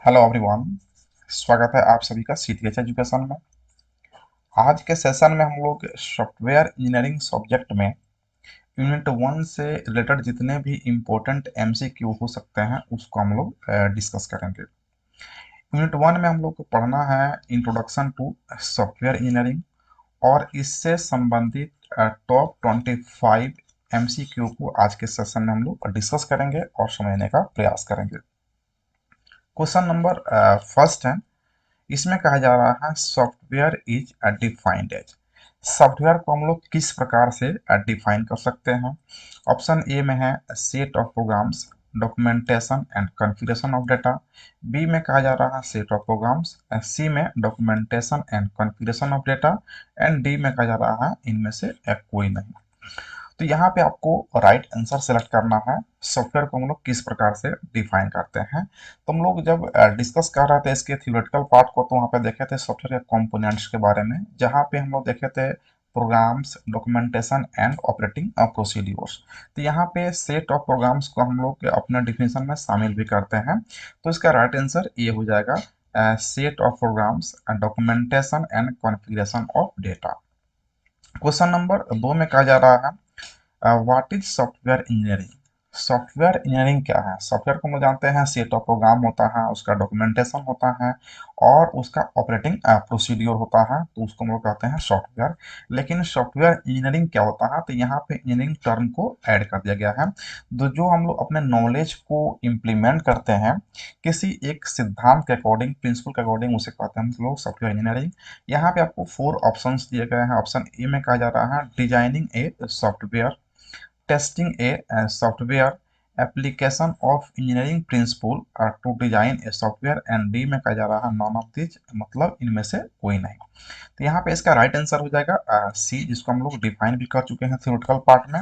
Hello everyone. स्वागत है आप सभी का सीटीएच एजुकेशन में। आज के सेशन में हम लोग सॉफ्टवेयर इंजीनियरिंग सब्जेक्ट में यूनिट 1 से रिलेटेड जितने भी इम्पोर्टेंट एमसीक्यू हो सकते हैं उसको हम लोग डिस्कस करेंगे। यूनिट 1 में हम लोग को पढ़ना है इंट्रोडक्शन टू सॉफ्टवेयर इंजीनियरिंग और इससे संबंधित टॉप 25 एमसीक्यू को आज के सेशन में हम लोग डिस्कस करेंगे और समझने का प्रयास करेंगे। क्वेश्चन नंबर फर्स्ट है, इसमें कहा जा रहा है software is defined as. Software को हम लोग किस प्रकार से डिफाइन कर सकते हैं? ऑप्शन ए में है set of programs, documentation and configuration of data. B में कहा जा रहा है सेट ऑफ प्रोग्राम्स, सी में documentation and configuration of data and D में कहा जा रहा है इनमें से कोई नहीं। तो यहाँ पे आपको राइट आंसर सेलेक्ट करना है। सॉफ्टवेयर को हम लोग किस प्रकार से डिफाइन करते हैं, तो हम लोग जब डिस्कस कर रहे थे इसके थ्योरेटिकल पार्ट को, तो वहाँ पे देखे थे सॉफ्टवेयर के कंपोनेंट्स के बारे में, जहाँ पे हम लोग देखे थे programs, documentation and operating procedures. तो यहाँ पे सेट ऑफ प्रोग्राम्स को हम लोग अपने डिफिनेशन में शामिल भी करते हैं। तो इसका राइट आंसर ये हो जाएगा set of programs, documentation and configuration of data. Question number 2 में कहा जा रहा है what is software engineering. Software engineering क्या है? सॉफ्टवेयर को हम लोग जानते हैं सेट ऑफ प्रोग्राम होता है, उसका डॉक्यूमेंटेशन होता है और उसका ऑपरेटिंग प्रोसीड्यूर होता है, तो उसको हम लोग कहते हैं सॉफ्टवेयर। लेकिन सॉफ्टवेयर इंजीनियरिंग क्या होता है? तो यहाँ पे इंजीनियरिंग टर्म को ऐड कर दिया गया है। तो जो हम लोग अपने नॉलेज को इम्प्लीमेंट करते हैं किसी एक सिद्धांत के अकॉर्डिंग, प्रिंसिपल के अकॉर्डिंग, उसे कहते हैं हम लोग सॉफ्टवेयर इंजीनियरिंग। यहाँ पे आपको 4 ऑप्शंस दिए गए हैं। ऑप्शन ए में कहा जा रहा है designing a software, testing a software, application of engineering principle to design a software and D में कहा जा रहा है नॉन ऑफ दिस, मतलब इनमें से कोई नहीं। तो यहाँ पे इसका राइट आंसर हो जाएगा सी, जिसको हम लोग डिफाइन भी कर चुके हैं थ्योरेटिकल पार्ट में।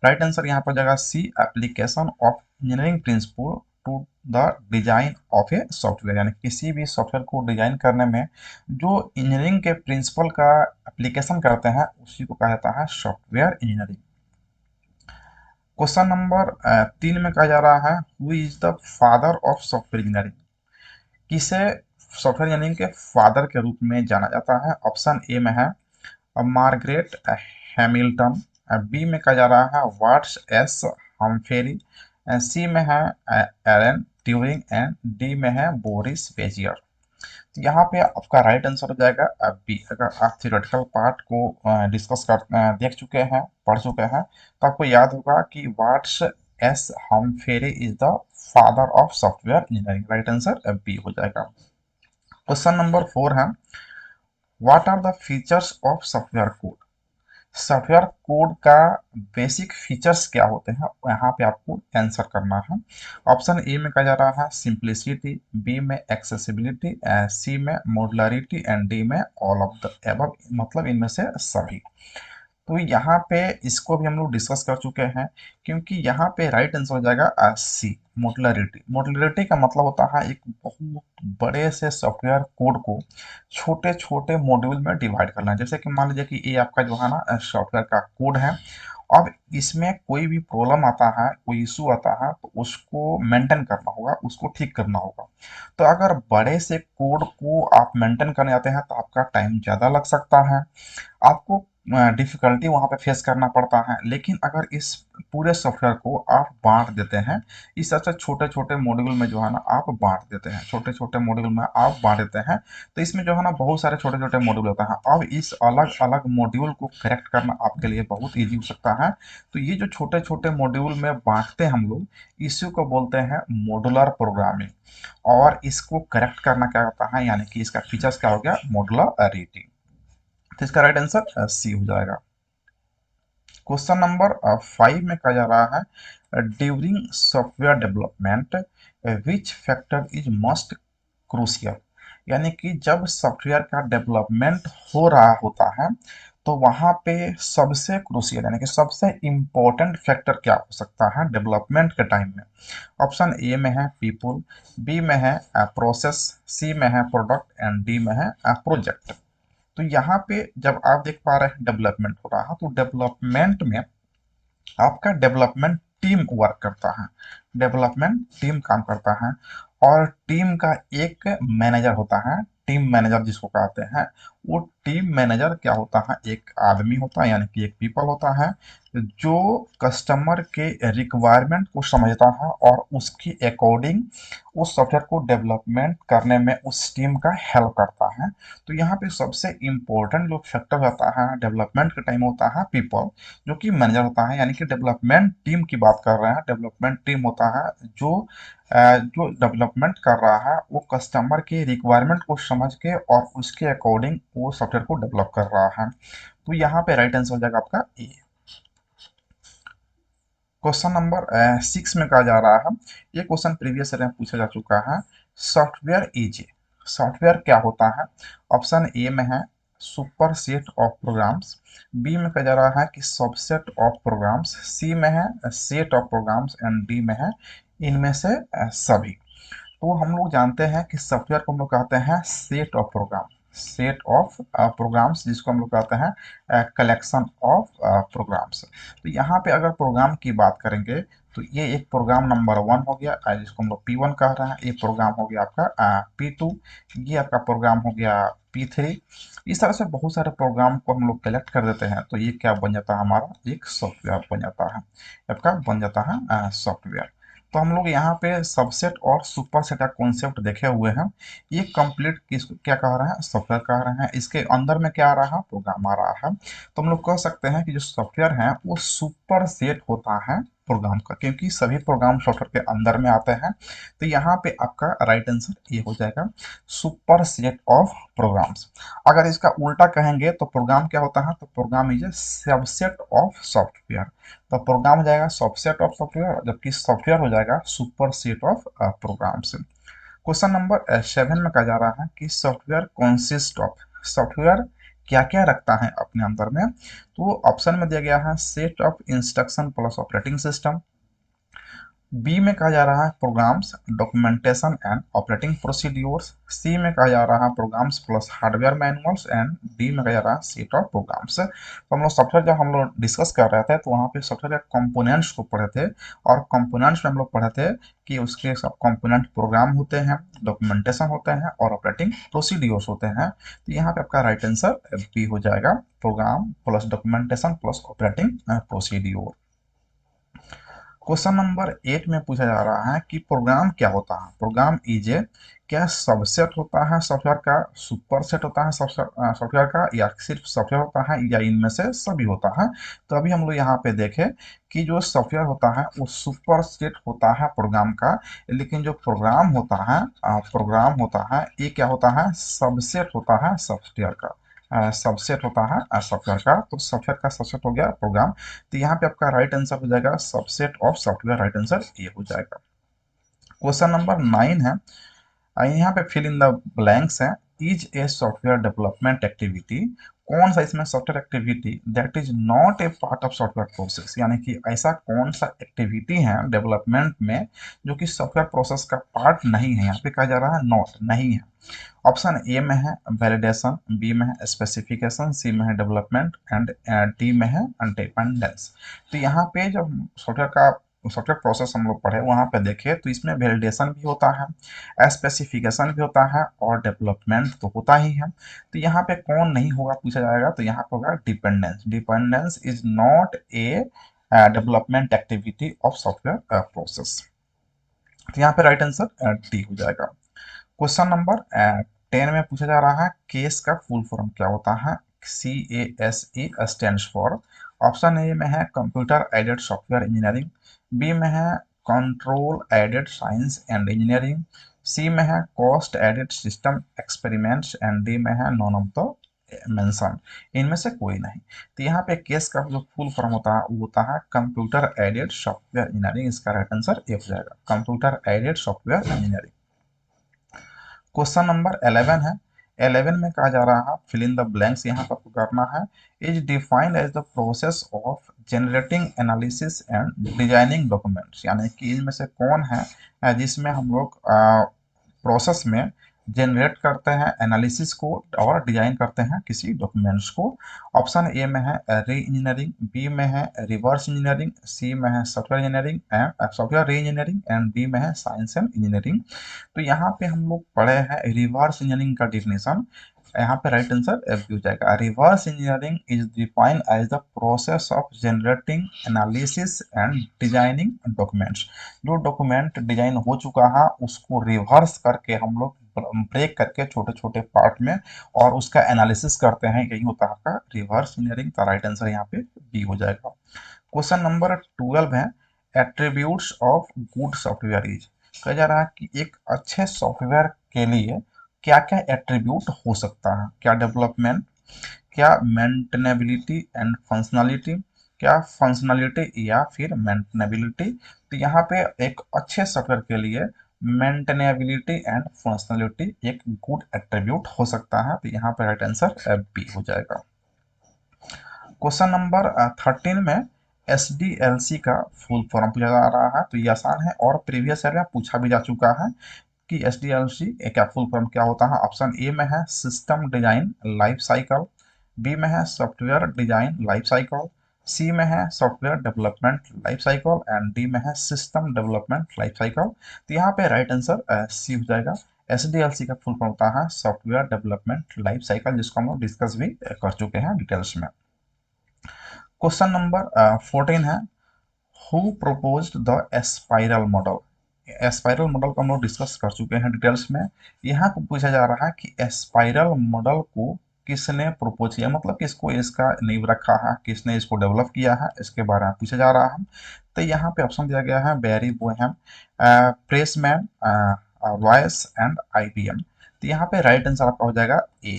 राइट आंसर यहाँ पर हो जाएगा C, application of engineering principle to the design of a software. यानी किसी भी सॉफ्टवेयर को डिजाइन करने में जो इंजीनियरिंग के प्रिंसिपल का एप्लीकेशन करते हैं उसी को कहा जाता है सॉफ्टवेयर इंजीनियरिंग। क्वेश्चन नंबर 3 में कहा जा रहा है who is the father of software engineering. किसे सॉफ्टवेयर इंजीनियरिंग के फादर के रूप में जाना जाता है? ऑप्शन ए में है मार्गरेट हैमिल्टन, बी में कहा जा रहा है वाट्स एस हम्फ्री, सी में है एलन ट्यूरिंग एंड डी में है बोरिस बेजियर। तो यहाँ पे आपका राइट आंसर हो जाएगा बी। अगर आप थियोरेटिकल पार्ट को डिस्कस कर देख चुके हैं, पढ़ चुके हैं, तो आपको याद होगा कि Watts S Humphrey is the father of software engineering. Right answer B हो जाएगा। क्वेश्चन नंबर 4 है what are the features of software code. Software code का बेसिक फीचर्स क्या होते हैं, यहाँ पे आपको आंसर करना है। ऑप्शन ए में कहा जा रहा है सिंप्लिसिटी, बी में एक्सेसिबिलिटी, सी में मॉड्युलरिटी एंड डी में ऑल ऑफ द एबव, मतलब इनमें से सभी। तो यहाँ पे इसको भी हम लोग डिस्कस कर चुके हैं, क्योंकि यहाँ पे राइट आंसर हो जाएगा सी, मॉड्युलरिटी। मॉड्युलरिटी का मतलब होता है एक बहुत बड़े से सॉफ्टवेयर कोड को छोटे छोटे मॉड्यूल में डिवाइड करना। जैसे कि मान लीजिए कि ये आपका जो है ना सॉफ्टवेयर का कोड है। अब इसमें कोई भी प्रॉब्लम आता है, कोई इशू आता है, तो उसको मेंटेन करना होगा, उसको ठीक करना होगा। तो अगर बड़े से कोड को आप मेंटेन करने जाते हैं तो आपका टाइम ज़्यादा लग सकता है, आपको डिफ़िकल्टी वहाँ पे फेस करना पड़ता है। लेकिन अगर इस पूरे सॉफ्टवेयर को आप बाँट देते हैं, इस तरह से छोटे-छोटे मॉड्यूल में जो है ना आप बाँट देते हैं, छोटे-छोटे मॉड्यूल में आप बाँट देते हैं, तो इसमें जो है ना बहुत सारे छोटे-छोटे मॉड्यूल होता है। अब इस अलग-अलग मॉड्यूल को करेक्ट करना आपके लिए बहुत ईज़ी हो सकता है। तो ये जो छोटे-छोटे मॉड्यूल में बाँटते हैं हम लोग, इसी को बोलते हैं मॉड्यूलर प्रोग्रामिंग। और इसको करेक्ट करना क्या होता है, यानी कि इसका फीचर्स क्या हो गया, मॉड्युलरिटी। तो इसका राइट आंसर सी हो जाएगा। क्वेश्चन नंबर 5 में कहा जा रहा है during software development which factor is most crucial. यानी कि जब सॉफ्टवेयर का डेवलपमेंट हो रहा होता है तो वहाँ पे सबसे क्रूशियल यानी कि सबसे इम्पोर्टेंट फैक्टर क्या हो सकता है डेवलपमेंट के टाइम में? ऑप्शन ए में है पीपल, बी में है प्रोसेस, सी में है प्रोडक्ट एंड डी में है प्रोजेक्ट। तो यहाँ पे जब आप देख पा रहे हैं डेवलपमेंट हो रहा है, तो डेवलपमेंट में आपका डेवलपमेंट टीम वर्क करता है, डेवलपमेंट टीम काम करता है। और टीम का एक मैनेजर होता है, टीम मैनेजर जिसको कहते हैं। वो टीम मैनेजर क्या होता है, एक आदमी होता है, यानी कि एक पीपल होता है जो कस्टमर के रिक्वायरमेंट को समझता है और उसके अकॉर्डिंग उस सॉफ्टवेयर को डेवलपमेंट करने में उस टीम का हेल्प करता है। तो यहाँ पे सबसे इम्पोर्टेंट जो फैक्टर होता है डेवलपमेंट के टाइम होता है पीपल, जो कि मैनेजर होता है, यानी कि डेवलपमेंट टीम की बात कर रहे हैं। डेवलपमेंट टीम होता है जो डेवलपमेंट कर रहा है वो कस्टमर के रिक्वायरमेंट को समझ के और उसके अकॉर्डिंग वो सॉफ्टवेयर को डेवलप कर रहा है। तो यहाँ पे राइट आंसर हो जाएगा आपका ए। क्वेश्चन नंबर 6 में कहा जा रहा है, ये क्वेश्चन प्रीवियस ईयर में पूछा जा चुका है। सॉफ्टवेयर इज, सॉफ्टवेयर क्या होता है? ऑप्शन ए में है superset of programs, B में कहा जा रहा है कि सबसेट ऑफ प्रोग्राम्स, सी में है set of programs and D में है इनमें से सभी। तो हम लोग जानते हैं कि सॉफ्टवेयर को हम लोग कहते हैं set of program, set of programs जिसको हम लोग कहते हैं कलेक्शन ऑफ प्रोग्राम्स। तो यहाँ पे अगर प्रोग्राम की बात करेंगे तो ये एक प्रोग्राम नंबर 1 हो गया, जिसको हम लोग P1 कह रहे हैं। ये प्रोग्राम हो गया आपका P2, ये आपका प्रोग्राम हो गया P3। इस तरह से बहुत सारे प्रोग्राम को हम लोग कलेक्ट कर देते हैं, तो ये क्या बन जाता है, हमारा एक सॉफ्टवेयर बन जाता है, आपका बन जाता है सॉफ्टवेयर। तो हम लोग यहाँ पे सबसेट और सुपर सेट का कॉन्सेप्ट देखे हुए हैं। ये कंप्लीट किस क्या कह रहे हैं, सॉफ्टवेयर कह रहे हैं। इसके अंदर में क्या आ रहा है, प्रोग्राम आ रहा है। तो हम लोग कह सकते हैं कि जो सॉफ्टवेयर है वो सुपर सेट होता है प्रोग्राम का, क्योंकि सभी प्रोग्राम सॉफ्टवेयर के अंदर में आते हैं। तो यहाँ पे आपका राइट आंसर ये हो जाएगा, सुपर सेट ऑफ प्रोग्राम्स। अगर इसका उल्टा कहेंगे तो प्रोग्राम क्या होता है, तो program is a subset of software. तो प्रोग्राम हो जाएगा सबसेट ऑफ सॉफ्टवेयर, जबकि सॉफ्टवेयर हो जाएगा superset of programs. Question number 7 में कहा जा रहा है कि सॉफ्टवेयर कंसिस्ट ऑफ, सॉफ्टवेयर क्या क्या रखता है अपने अंदर में। तो ऑप्शन में दिया गया है set of instruction plus operating system, B में कहा जा रहा है programs documentation and operating procedures, C में कहा जा रहा है programs plus hardware manuals and D में कहा जा रहा है सेट ऑफ प्रोग्राम्स। तो हम लोग सॉफ्टवेयर जब हम लोग डिस्कस कर रहे थे तो वहाँ पे सॉफ्टवेयर के कंपोनेंट्स को पढ़े थे, और कंपोनेंट्स में हम लोग पढ़े थे कि उसके सब कंपोनेंट प्रोग्राम होते हैं, डॉक्यूमेंटेशन होते हैं और ऑपरेटिंग प्रोसीड्योर्स होते हैं। तो यहाँ पे आपका राइट आंसर बी हो जाएगा, program plus documentation plus operating procedure. Question number 8 में पूछा जा रहा है कि प्रोग्राम क्या होता है, प्रोग्राम इज ए, क्या सबसेट होता है सॉफ्टवेयर का, सुपर सेट होता है सॉफ्टवेयर का, या सिर्फ सॉफ्टवेयर होता है, या इनमें से सभी होता है। तो अभी हम लोग यहाँ पे देखें कि जो सॉफ्टवेयर होता है वो सुपर सेट होता है प्रोग्राम का, लेकिन जो प्रोग्राम होता है ये क्या होता है, सबसेट होता है सॉफ्टवेयर का। सबसेट होता है सॉफ्टवेयर का, तो सॉफ्टवेयर का सबसेट हो गया प्रोग्राम। तो यहाँ पे आपका राइट आंसर हो जाएगा subset of software, right answer ये हो जाएगा। क्वेश्चन नंबर 9 है, यहाँ पे फिल इन द ब्लैंक्स है। Is a software development activity, कौन सा इसमें software activity that is not a part of software process, यानी कि ऐसा कौन सा एक्टिविटी है डेवलपमेंट में जो कि सॉफ्टवेयर प्रोसेस का पार्ट नहीं है। यहाँ पे कहा जा रहा है नॉट, नहीं है। ऑप्शन ए में है वैलिडेशन, बी में है स्पेसिफिकेशन, सी में है डेवलपमेंट एंड डी में है डिपेंडेंस। तो यहाँ पे जब सॉफ्टवेयर प्रोसेस हम लोग पढ़े वहाँ पे देखे तो इसमें वैलिडेशन भी होता है, स्पेसिफिकेशन भी होता है और डेवलपमेंट तो होता ही है। तो यहाँ पे कौन नहीं होगा पूछा जाएगा, तो यहाँ पे होगा dependence. Dependence is not a development activity of software process. तो यहाँ पे राइट आंसर डी हो जाएगा। क्वेश्चन नंबर 10 में पूछा जा रहा है केस का फुल फॉर्म क्या होता है। CASE stands for, option A में है computer aided software engineering, B में है control aided science and engineering, C में है cost aided system experiments and D में है नॉन ऑफ द मेंशन, इनमें से कोई नहीं। तो यहाँ पे केस का जो फुल फॉर्म होता है वो होता है कंप्यूटर एडेड सॉफ्टवेयर इंजीनियरिंग। इसका राइट आंसर ए हो जाएगा, computer aided software engineering. Question number 11 है, 11 में कहा जा रहा है फिल इन द ब्लैंक्स, यहाँ पर आपको करना है। Is defined as the process of generating analysis and designing documents, यानी कि इनमें से कौन है जिसमें हम लोग प्रोसेस में जनरेट करते हैं एनालिसिस को और डिजाइन करते हैं किसी डॉक्यूमेंट्स को। ऑप्शन ए में है री इंजीनियरिंग, बी में है रिवर्स इंजीनियरिंग, सी में है सॉफ्टवेयर इंजीनियरिंग एंड सॉफ्टवेयर री इंजीनियरिंग एंड डी में है साइंस एंड इंजीनियरिंग। तो यहाँ पे हम लोग पढ़े हैं रिवर्स इंजीनियरिंग का डिफिनेशन। यहाँ पे राइट आंसर बी हो जाएगा। Reverse engineering is defined as the process of generating analysis and designing documents. जो डॉक्यूमेंट डिजाइन हो चुका है उसको रिवर्स करके हम लोग ब्रेक करके छोटे छोटे पार्ट में और उसका एनालिसिस करते हैं, यही होता है आपका रिवर्स इंजीनियरिंग। तो राइट आंसर यहाँ पे बी हो जाएगा। क्वेश्चन नंबर 12 है attributes of good software is. कहा जा रहा है कि एक अच्छे सॉफ्टवेयर के लिए क्या क्या एट्रीब्यूट हो सकता है, क्या डेवलपमेंट, क्या मेंटेनेबिलिटी एंड फंक्शनलिटी, क्या फंक्शनलिटी या फिर मेंटेनेबिलिटी। तो यहाँ पे एक अच्छे सॉफ्टवेयर के लिए मेंटेनेबिलिटी एंड फंक्शनलिटी एक गुड एट्रीब्यूट हो सकता है। तो यहाँ पे राइट आंसर बी हो जाएगा। क्वेश्चन नंबर 13 में एस डी एल सी का फुल फॉर्म पूछा जा रहा है। तो ये आसान है और प्रीवियस ईयर में पूछा भी जा चुका है कि एस डी एल सी का फुल फॉर्म क्या होता है। ऑप्शन ए में है system design life cycle, B में है software design life cycle, C में है software development life cycle and D में है सिस्टम डेवलपमेंट लाइफ साइकिल। तो यहाँ पे राइट आंसर सी हो जाएगा। एस डी एल सी का फुल फॉर्म होता है सॉफ्टवेयर डेवलपमेंट लाइफ साइकिल, जिसको हम लोग डिस्कस भी कर चुके हैं डिटेल्स में। क्वेश्चन नंबर 14 है who proposed the spiral model. Spiral model को हम लोग डिस्कस कर चुके हैं डिटेल्स में। यहाँ को पूछा जा रहा है कि स्पाइरल मॉडल को किसने प्रपोज किया, मतलब किसको इसका नींव रखा है, किसने इसको डेवलप किया है, इसके बारे में पूछा जा रहा है। तो यहाँ पे ऑप्शन दिया गया है बैरी Boheme, Pressman, Royce and IBM. तो यहाँ पे राइट आंसर आपका हो जाएगा ए,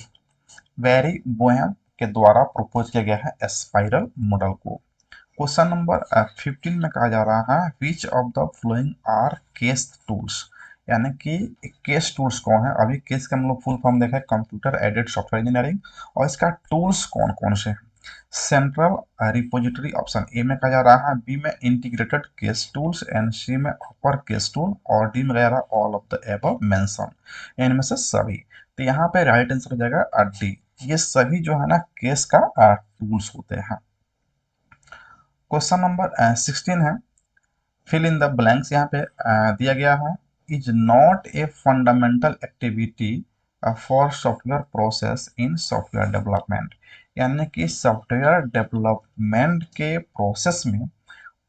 बैरी बोहेम के द्वारा प्रपोज किया गया है स्पाइरल मॉडल को। क्वेश्चन नंबर 15 में कहा जा रहा है which of the following are CASE tools. यानी कि केस टूल्स कौन है। अभी केस का हम लोग फुल फॉर्म देखा है कंप्यूटर एडेड सॉफ्टवेयर इंजीनियरिंग, और इसका टूल्स कौन कौन से हैं। सेंट्रल रिपोजिटरी ऑप्शन ए में कहा जा रहा है, बी में इंटीग्रेटेड केस टूल्स एंड सी में अपर केस टूल और डी में कहा जा रहा है all of the above mention, इनमें से सभी। तो यहाँ पे राइट आंसर हो जाएगा डी, ये सभी जो है ना केस का टूल्स होते हैं। क्वेश्चन नंबर 16 है फिल इन द ब्लैंक्स। यहाँ पे दिया गया है is not a fundamental activity for software process in software development. यानी कि सॉफ्टवेयर डेवलपमेंट के प्रोसेस में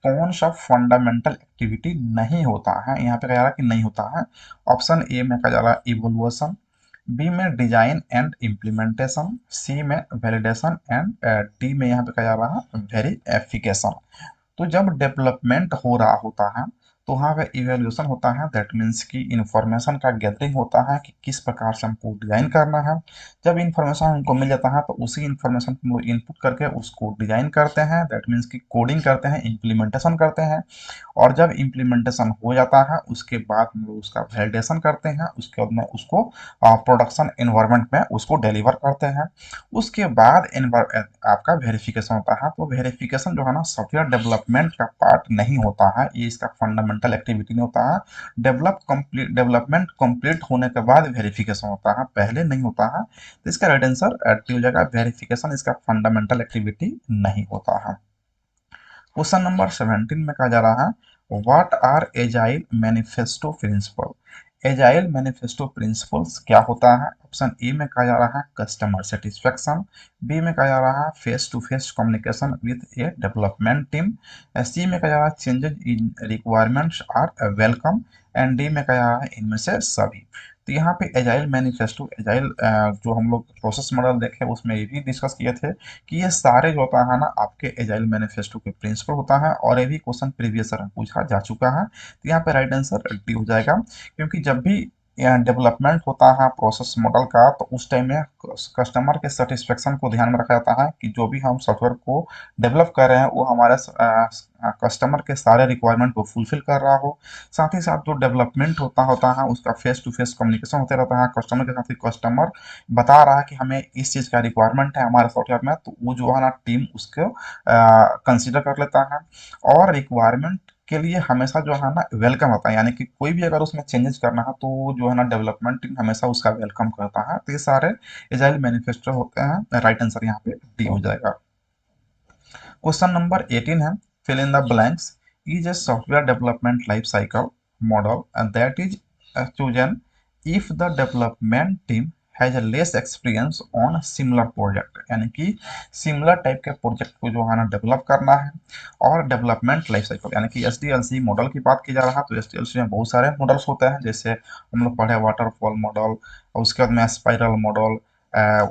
कौन सा फंडामेंटल एक्टिविटी नहीं होता है। यहाँ पे कह रहा है कि नहीं होता है। ऑप्शन ए में कहा जा रहा है इवोल्यूशन, बी में डिजाइन एंड इम्प्लीमेंटेशन, सी में वैलिडेशन एंड डी में यहाँ पे कहा जा रहा है वेरिफिकेशन। तो जब डेवलपमेंट हो रहा होता है तो वहाँ पे इवेल्यूशन होता है, दैट मीन्स कि इंफॉर्मेशन का गैदरिंग होता है कि किस प्रकार से हमको डिजाइन करना है। जब इंफॉर्मेशन हमको मिल जाता है तो उसी इंफॉर्मेशन को इनपुट करके उसको डिजाइन करते हैं, दैट मीन्स कि कोडिंग करते हैं, इम्प्लीमेंटेशन करते हैं। और जब इम्प्लीमेंटेशन हो जाता है उसके बाद हम लोग उसका वैलिडेशन करते हैं, उसके बाद में उसको प्रोडक्शन एनवायरनमेंट में उसको डिलीवर करते हैं। उसके बाद आपका वेरिफिकेशन होता है। तो वेरिफिकेशन जो है ना सॉफ्टवेयर डेवलपमेंट का पार्ट नहीं होता है, ये इसका फंडामेंटल एक्टिविटी नहीं होता है। डेवलपमेंट कंप्लीट होने के बाद वेरिफिकेशन होता है, पहले नहीं होता है। तो इसका राइट आंसर डी हो जाएगा, वेरिफिकेशन इसका फंडामेंटल एक्टिविटी नहीं होता है। क्वेश्चन नंबर 17 में कहा जा रहा है what are agile manifesto principle. Agile manifesto principles क्या होता है। ऑप्शन ए में कहा जा रहा है कस्टमर सेटिस्फेक्शन, बी में कहा जा रहा है face to face communication with a development team, C में कहा जा रहा है changes in requirements are welcome and D में कहा जा रहा है इनमें से सभी। तो यहाँ पे एजाइल मैनिफेस्टो, एजाइल जो हम लोग प्रोसेस मॉडल देखे उसमें ये भी डिस्कस किए थे कि ये सारे जो होता है ना आपके एजाइल मैनिफेस्टो के प्रिंसिपल होता है, और ये भी क्वेश्चन प्रीवियस ईयर में पूछा जा चुका है। तो यहाँ पे राइट आंसर डी हो जाएगा, क्योंकि जब भी डेवलपमेंट होता है प्रोसेस मॉडल का तो उस टाइम में कस्टमर के सेटिस्फेक्शन को ध्यान में रखा जाता है कि जो भी हम सॉफ्टवेयर को डेवलप कर रहे हैं वो हमारे कस्टमर के सारे रिक्वायरमेंट को फुलफिल कर रहा हो। साथ ही साथ जो डेवलपमेंट होता होता है उसका फेस टू फेस कम्युनिकेशन होते रहता है कस्टमर के साथ। ही कस्टमर बता रहा है कि हमें इस चीज़ का रिक्वायरमेंट है हमारे सॉफ्टवेयर में, तो वो जो है ना टीम उसको कंसिडर कर लेता है और रिक्वायरमेंट के लिए हमेशा जो है ना वेलकम होता है, यानी कि कोई भी अगर उसमें चेंजेस करना है तो जो है ना डेवलपमेंट टीम हमेशा उसका वेलकम करता है। तो ये सारे एजाइल मैनिफेस्टो होते हैं। राइट आंसर यहाँ पे डी हो जाएगा। क्वेश्चन नंबर 18 है, fill in the blanks, is a software development life cycle model and that is chosen if the development team has less experience on similar project, यानी कि similar type के project को जो है ना डेवलप करना है। और डेवलपमेंट लाइफ साइकिल यानी कि एसडीएलसी मॉडल की बात की जा रहा है, तो एसडीएलसी में बहुत सारे मॉडल्स होते हैं, जैसे हम लोग पढ़े वाटरफॉल मॉडल, उसके बाद में स्पाइरल मॉडल,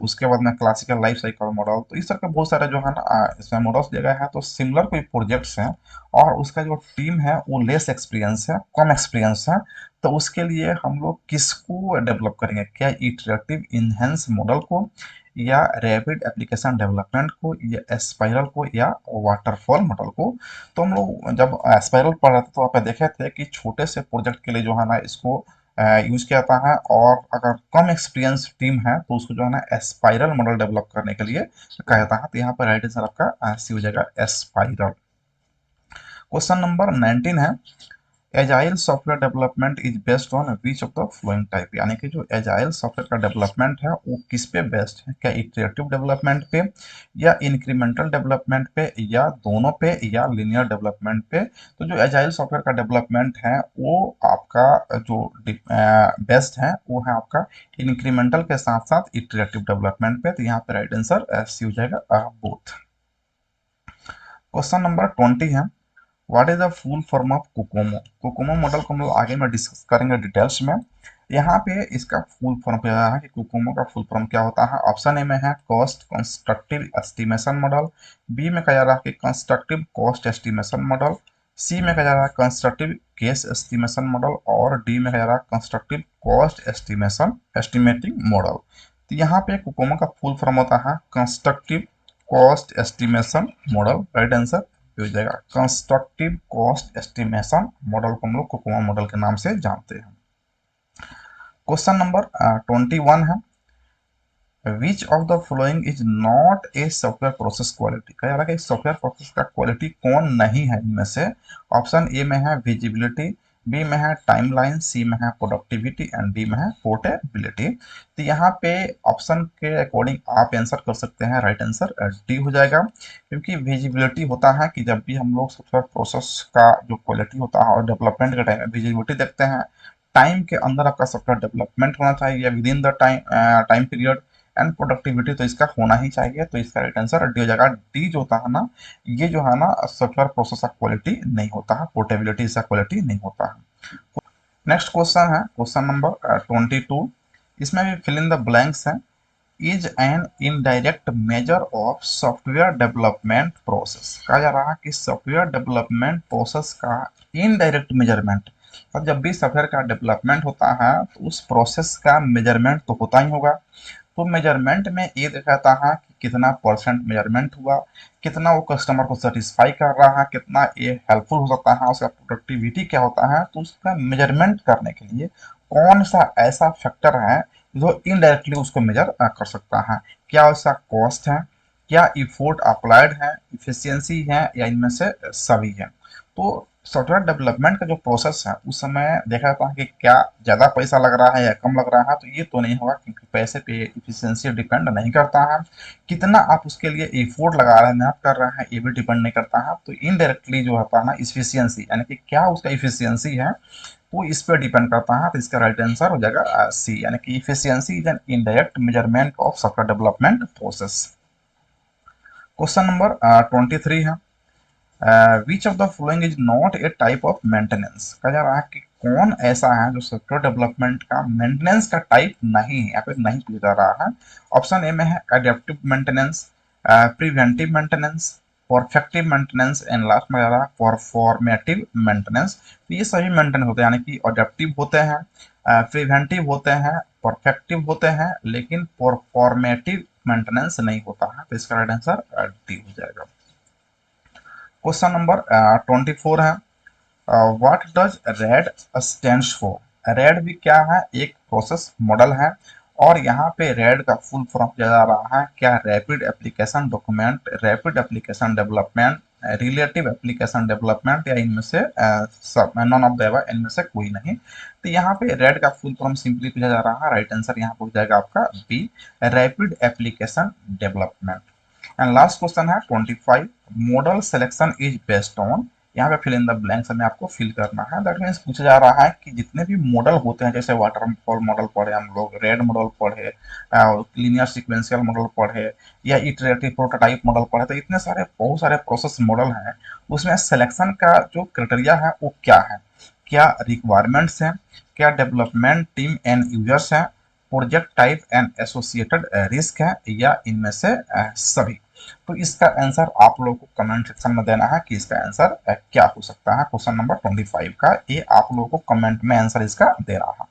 उसके बाद में क्लासिकल लाइफ साइकिल मॉडल। तो इस तरह के बहुत सारे जो है ना इसमें मॉडल्स दिए गए हैं। तो सिमिलर कोई प्रोजेक्ट्स हैं और उसका जो टीम है वो लेस एक्सपीरियंस है, कम एक्सपीरियंस है, तो उसके लिए हम लोग किसको डेवलप करेंगे? क्या इटरेटिव इनहेंस मॉडल को, या रैपिड एप्लीकेशन डेवलपमेंट को, या स्पाइरल को, या वाटरफॉल मॉडल को? तो हम लोग जब स्पाइरल पढ़ रहे थे तो आप देखे थे कि छोटे से प्रोजेक्ट के लिए जो है ना इसको यूज किया जाता है, और अगर कम एक्सपीरियंस टीम है तो उसको जो है ना स्पाइरल मॉडल डेवलप करने के लिए कहा जाता है। तो यहाँ पर राइट आंसर आपका सी हो जाएगा, स्पाइरल। क्वेश्चन नंबर 19 है, agile software development is based on which of the flowing type, यानी कि जो एजाइल सॉफ्टवेयर का डेवलपमेंट है वो किस पे बेस्ड है? क्या इटरेटिव डेवलपमेंट पे, या इंक्रीमेंटल डेवलपमेंट पे, या दोनों पे, या लिनियर डेवलपमेंट पे? तो जो एजाइल सॉफ्टवेयर का डेवलपमेंट है वो आपका जो बेस्ट है वो है आपका इंक्रीमेंटल के साथ साथ इटरेटिव डेवलपमेंट पे। तो यहाँ पे राइट आंसर सी हो जाएगा, बोथ। क्वेश्चन नंबर 20 है, what is the full form of Kokomo? Kokomo model को हम लोग आगे में डिस्कस करेंगे डिटेल्स में। यहाँ पे इसका फुल फॉर्म क्या है कि कोकोमो का फुल फॉर्म क्या होता है? ऑप्शन ए में है cost constructive estimation model, B में कहा जा रहा है कि constructive cost estimation model, C में कहा जा रहा है कंस्ट्रक्टिव केस एस्टिमेशन मॉडल, और डी में कहा जा रहा है constructive cost estimation estimating model. तो यहाँ पे कोकोमो का फुल फॉर्म होता है constructive cost estimation model. Right answer हो जाएगा कंस्ट्रक्टिव कॉस्ट एस्टिमेशन मॉडल को हम लोग कोकोमो मॉडल के नाम से जानते हैं। क्वेश्चन नंबर 21 है, which of the following is not a software process quality? कह रहा है कि सॉफ्टवेयर प्रोसेस का क्वालिटी कौन नहीं है इनमें से? ऑप्शन ए में है विजिबिलिटी, बी में है टाइमलाइन, सी में है प्रोडक्टिविटी, एंड डी में है पोर्टेबिलिटी। तो यहाँ पे ऑप्शन के अकॉर्डिंग आप आंसर कर सकते हैं। राइट आंसर डी हो जाएगा, क्योंकि विजिबिलिटी होता है कि जब भी हम लोग सॉफ्टवेयर प्रोसेस का जो क्वालिटी होता है और डेवलपमेंट के टाइम में विजिबिलिटी देखते हैं, टाइम के अंदर आपका सॉफ्टवेयर डेवलपमेंट होना चाहिए with in the time period, and productivity तो इसका होना ही चाहिए। तो इसका राइट आंसर डी हो जाएगा। डी जो होता है ना, ये जो है ना सॉफ्टवेयर प्रोसेस का क्वालिटी नहीं होता है, पोर्टेबिलिटी इसका क्वालिटी नहीं होता है। नेक्स्ट क्वेश्चन है क्वेश्चन नंबर 22, इसमें भी फिल इन द ब्लैंक्स है, is an indirect measure of software development process. कहा जा रहा है कि सॉफ्टवेयर डेवलपमेंट प्रोसेस का इनडायरेक्ट मेजरमेंट, अब जब भी सॉफ्टवेयर का डेवलपमेंट होता है तो उस प्रोसेस का मेजरमेंट तो होता ही होगा। तो मेजरमेंट में ये दिखाता है कि कितना परसेंट मेजरमेंट हुआ, कितना वो कस्टमर को सेटिस्फाई कर रहा है, कितना ये हेल्पफुल हो सकता है, उसका प्रोडक्टिविटी क्या होता है। तो उसका मेजरमेंट करने के लिए कौन सा ऐसा फैक्टर है जो इनडायरेक्टली उसको मेजर कर सकता है? क्या उसका कॉस्ट है, क्या इफोर्ट अप्लाइड है, इफिशियंसी है, या इनमें से सभी है? तो सॉफ्टवेयर डेवलपमेंट का जो प्रोसेस है उस समय देखा जाता है कि क्या ज़्यादा पैसा लग रहा है या कम लग रहा है। तो ये तो नहीं होगा, क्योंकि पैसे पे इफिशियंसी डिपेंड नहीं करता है। कितना आप उसके लिए एफोर्ट लगा रहे हैं, मेहनत कर रहे हैं, ये भी डिपेंड नहीं करता है। तो इनडायरेक्टली जो होता है ना इफिशियंसी, यानी कि क्या उसका इफिशियंसी है, वो इस पर डिपेंड करता है। तो इसका राइट आंसर हो जाएगा सी, यानी कि efficiency is an indirect measurement of software development process. Question number 23 है, which of the following is not a type of maintenance? कहा जा रहा है कि कौन ऐसा है जो सॉफ्टवेयर डेवलपमेंट का मेंटेनेंस का टाइप नहीं है, यहाँ पे नहीं पूछा जा रहा है। ऑप्शन ए में है adaptive maintenance, preventive maintenance, perfective maintenance, and last में आ रहा है परफॉर्मेटिव मेंटेनेंस। तो ये सभी मेंटेनेंस होते हैं, यानी कि अडेप्टिव होते हैं, प्रिवेंटिव होते हैं, परफेक्टिव होते हैं, लेकिन परफॉर्मेटिव मेंटेनेंस नहीं होता है। तो इसका राइट आंसर डी हो जाएगा। क्वेश्चन नंबर 24 है, what does red stands for? Red भी क्या है? एक प्रोसेस मॉडल है, और यहाँ पे रेड का फुल फॉर्म दिया जा रहा है क्या? Rapid application document, rapid application development, relative application development या इनमें से सब नॉन ऑफ द एबव, इनमें से कोई नहीं। तो यहाँ पे रेड का फुल फॉर्म सिंपली पूछा जा रहा है, राइट आंसर यहाँ पे हो जाएगा आपका B, rapid application development. And last question है 25, model selection is based on, यहाँ पे फिल इन द ब्लैंक्स हमें आपको फिल करना है। दैट मीन्स पूछा जा रहा है कि जितने भी मॉडल होते हैं, जैसे वाटरफॉल मॉडल पढ़े हम लोग, रेड मॉडल पढ़े, लीनियर सीक्वेंशियल मॉडल पढ़े, या इटरेटिव प्रोटोटाइप मॉडल पढ़े, तो इतने सारे बहुत सारे प्रोसेस मॉडल हैं, उसमें सिलेक्शन का जो क्राइटेरिया है वो क्या है, क्या रिक्वायरमेंट्स हैं, क्या डेवलपमेंट टीम एंड यूजर्स हैं, project type and associated risk है, या इनमें से सभी। तो इसका आंसर आप लोगों को कमेंट सेक्शन में देना है कि इसका आंसर क्या हो सकता है। क्वेश्चन नंबर 25 का ये आप लोगों को कमेंट में आंसर इसका दे रहा है।